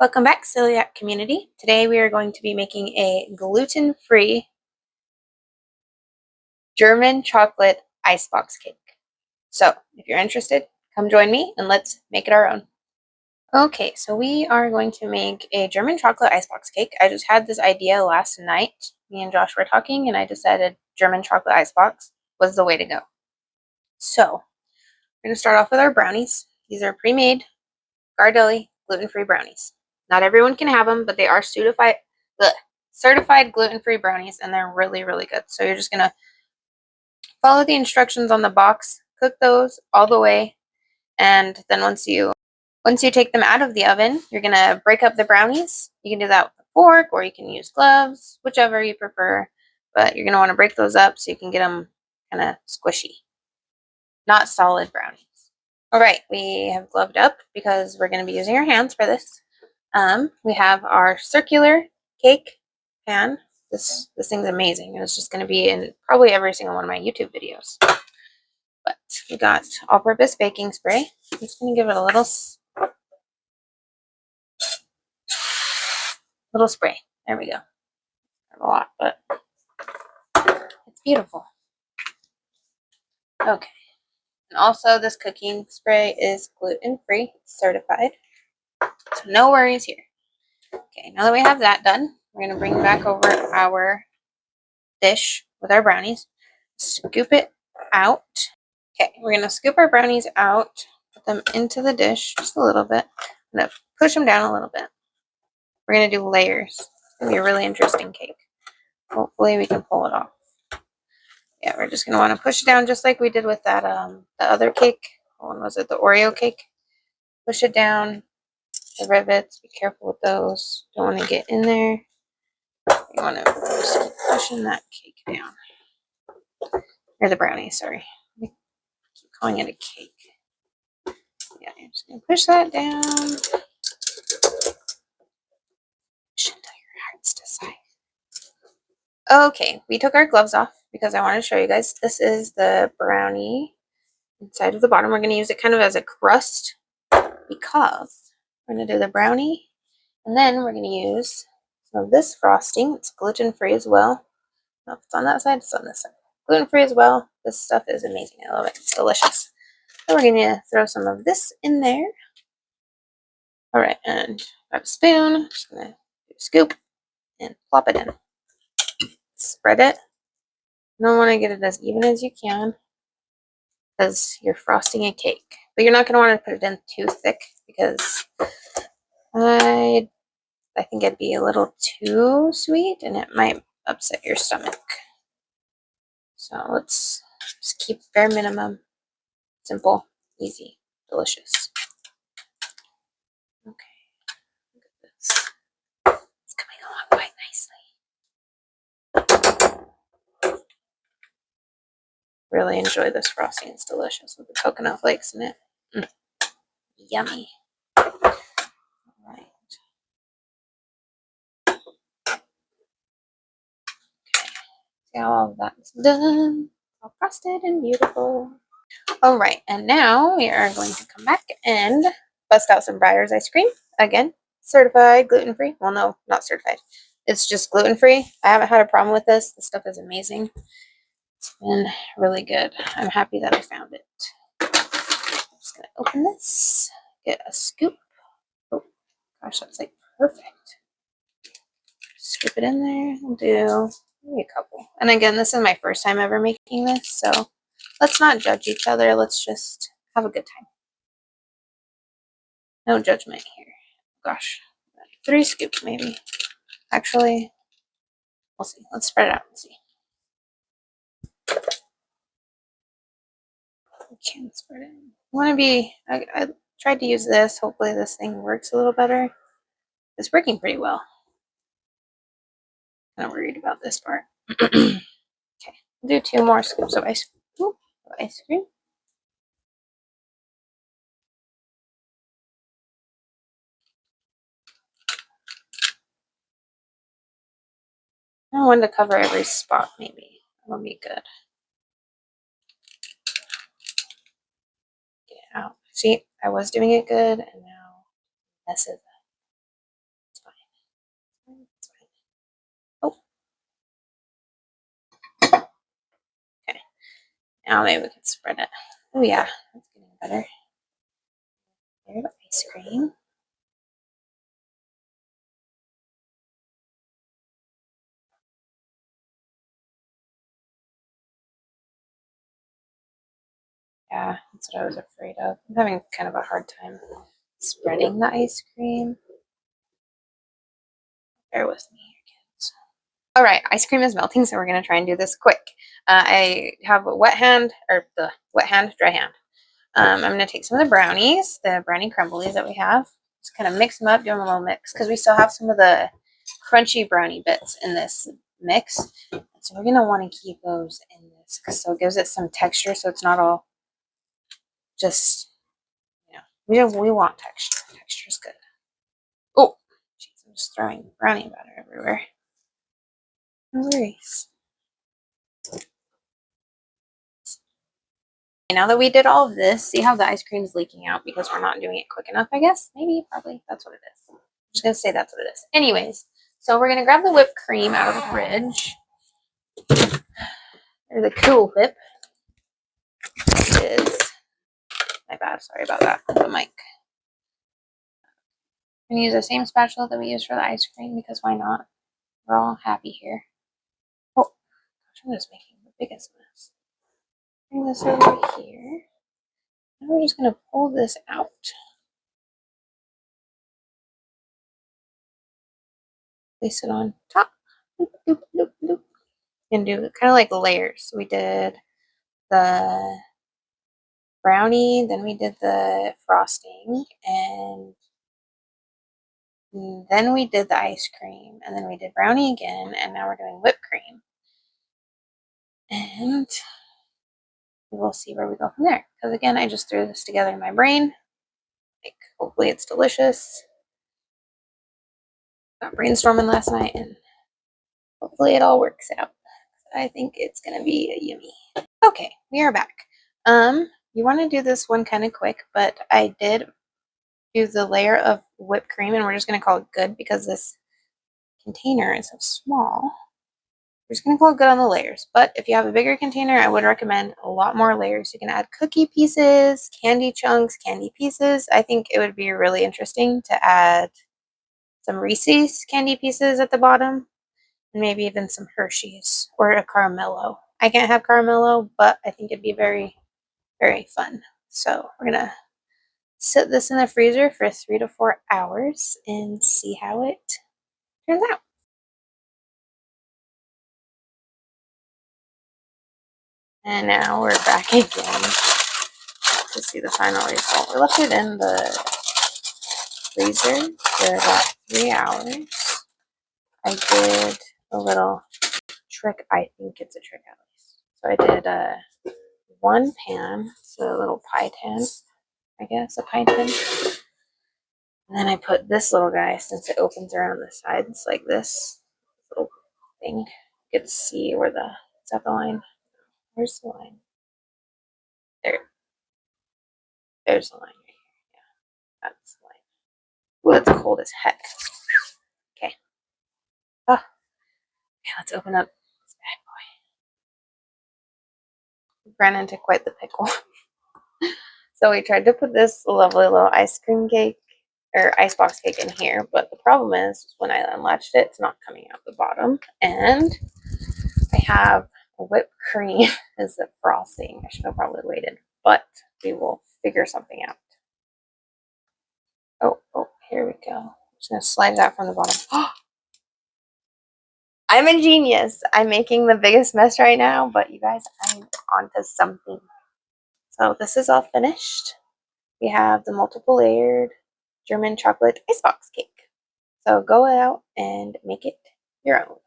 Welcome back, Celiac community. Today we are going to be making a gluten-free German chocolate icebox cake. So, if you're interested, come join me and let's make it our own. Okay, so we are going to make a German chocolate icebox cake. I just had this idea last night. Me and Josh were talking and I decided German chocolate icebox was the way to go. So, we're going to start off with our brownies. These are pre-made, Gardelli, gluten-free brownies. Not everyone can have them, but they are certified gluten-free brownies, and they're really, really good. So you're just going to follow the instructions on the box, cook those all the way, and then once you take them out of the oven, you're going to break up the brownies. You can do that with a fork, or you can use gloves, whichever you prefer, but you're going to want to break those up so you can get them kind of squishy, not solid brownies. All right, we have gloved up because we're going to be using our hands for this. We have our circular cake pan. This thing's amazing. It's just going to be in probably every single one of my YouTube videos. But we got all-purpose baking spray. I'm just going to give it a little spray. There we go. Not a lot, but it's beautiful. Okay. And also, this cooking spray is gluten-free, certified. So no worries here. Okay, now that we have that done, we're going to bring back over our dish with our brownies. Scoop it out. Okay, we're going to scoop our brownies out, put them into the dish just a little bit. I'm going to push them down a little bit. We're going to do layers. It's going to be a really interesting cake. Hopefully we can pull it off. Yeah, we're just going to want to push it down just like we did with that the other cake. What one was it? The Oreo cake. Push it down. The rivets, be careful with those. Don't want to get in there. You want to just keep pushing that cake down. Or the brownie, sorry. I keep calling it a cake. Yeah, I'm just going to push that down. Push until your hearts decide. Okay, we took our gloves off because I want to show you guys. This is the brownie inside of the bottom. We're going to use it kind of as a crust because we're going to do the brownie. And then we're going to use some of this frosting. It's gluten-free as well. I don't know if it's on that side, it's on this side. Gluten-free as well. This stuff is amazing. I love it. It's delicious. So we're going to throw some of this in there. All right, and grab a spoon. Just going to do a scoop and plop it in. Spread it. You don't want to get it as even as you can because you're frosting a cake. But you're not going to want to put it in too thick because I think it'd be a little too sweet and it might upset your stomach. So let's just keep bare minimum. Simple, easy, delicious. Okay, look at this. It's coming along quite nicely. Really enjoy this frosting. It's delicious with the coconut flakes in it. Yummy. All right. Okay. See how all of that's done. All frosted and beautiful. All right, and now we are going to come back and bust out some Breyers ice cream. Again, certified gluten-free. Well, no, not certified. It's just gluten-free. I haven't had a problem with this. This stuff is amazing. It's been really good. I'm happy that I found it. I'm just going to open this, get a scoop. Oh, gosh, that's like perfect. Scoop it in there. We'll do maybe a couple. And again, this is my first time ever making this, so let's not judge each other. Let's just have a good time. No judgment here. Gosh, 3 scoops maybe. Actually, we'll see. Let's spread it out and see. We can spread it. Want to be? I tried to use this. Hopefully, this thing works a little better. It's working pretty well. I'm not worried about this part. Okay, we'll do 2 more scoops of ice cream. I want to cover every spot, maybe. That'll be good. Get it out. See, I was doing it good, and now this is it. Now maybe we can spread it. Oh yeah, that's getting better. There's ice cream. Yeah, that's what I was afraid of. I'm having kind of a hard time spreading the ice cream. Bear with me here, kids. All right, ice cream is melting, so we're gonna try and do this quick. I have a wet hand, or the wet hand, dry hand. I'm gonna take some of the brownies, the brownie crumblies that we have. Just kind of mix them up, do them a little mix, because we still have some of the crunchy brownie bits in this mix. So we're gonna want to keep those in this, so it gives it some texture, so it's not all just, we want texture. Texture is good. Oh, jeez, I'm just throwing brownie batter everywhere. No worries. Now that we did all of this, see how the ice cream is leaking out because we're not doing it quick enough, I guess? Maybe, probably, that's what it is. I'm just going to say that's what it is. Anyways, so we're going to grab the whipped cream out of the fridge. Or the Cool Whip. It is, my bad, sorry about that, the mic. I'm going to use the same spatula that we used for the ice cream because why not? We're all happy here. Oh, gosh, I'm just making the biggest mess. Bring this over here. Now we're just going to pull this out. Place it on top. Loop, loop, loop, loop. And do kind of like layers. So we did the brownie, then we did the frosting, and then we did the ice cream, and then we did brownie again, and now we're doing whipped cream. And we'll see where we go from there. Because again, I just threw this together in my brain. Like, hopefully it's delicious. Got brainstorming last night, and hopefully it all works out. I think it's gonna be yummy. Okay, we are back. You want to do this one kind of quick, but I did do the layer of whipped cream, and we're just gonna call it good because this container is so small. We're just gonna call it good on the layers. But if you have a bigger container, I would recommend a lot more layers. You can add cookie pieces, candy chunks, candy pieces. I think it would be really interesting to add some Reese's candy pieces at the bottom, and maybe even some Hershey's or a Caramello. I can't have Caramello, but I think it'd be very, very fun. So we're gonna set this in the freezer for 3 to 4 hours and see how it turns out. And now we're back again to see the final result. We left it in the freezer for about 3 hours. I did a little trick. I think it's a trick at least. So I did one pan, so a little pie tin, I guess, a pie tin. And then I put this little guy, since it opens around the sides like this little thing. You can see where the, is that the line? Where's the line? There. There's the line right here. Yeah, that's the line. Ooh, that's cold as heck. Okay. Oh, okay, let's open up this bad boy. Ran into quite the pickle. So we tried to put this lovely little ice cream cake or icebox cake in here, but the problem is when I unlatched it, it's not coming out the bottom. And I have whipped cream as the frosting. I should have probably waited, but we will figure something out. Oh, here we go. I'm just gonna slide it out from the bottom. I'm a genius. I'm making the biggest mess right now, but you guys, I'm onto something. So this is all finished. We have the multiple layered German chocolate icebox cake. So go out and make it your own.